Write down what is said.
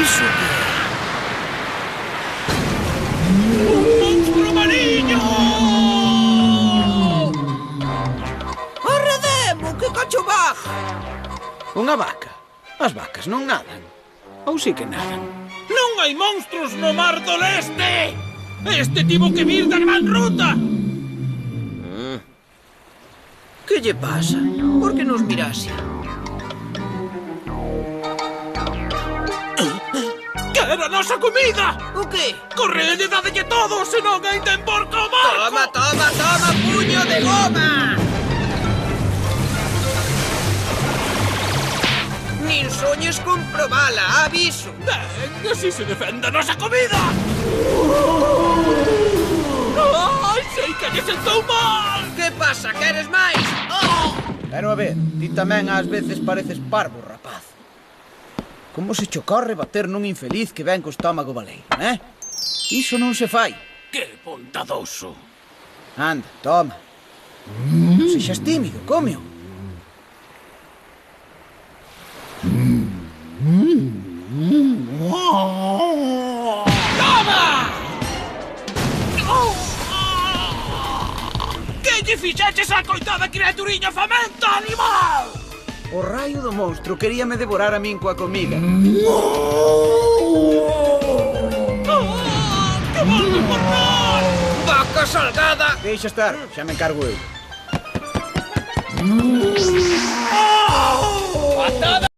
Iso que é? Un monstro mariño! Arredemo, que cacho baja! Unha vaca? As vacas non nadan. Ou sí que nadan? Non hai monstros no mar do leste! Este tivo que vir da gran ruta! Que lle pasa? Por que nos mira así? Quere a nosa comida! O que? Correde, dadelle todo, senón ainda emborca o barco! Toma, toma, toma, puño de goma! Nin soñes con probala, aviso. Ben, así se defende a nosa comida! Ai, sei que lle sentou mal! Que pasa, queres máis? Oh! Pero a ver, ti tamén ás veces pareces parvo, rapaz. Como se che ocorre bater nun infeliz que ven co estómago baleiro, eh? Iso non se fai. Que bondadoso! Anda, toma. Non sexas tímido, comeo. Toma! Que lle fixeches á coitada criaturiña famenta, animal? O raio do monstro queríame devorar a min coa comida. Que volve por nós! Vaca salgada! Deixa estar, xa me encargo eu. Patada!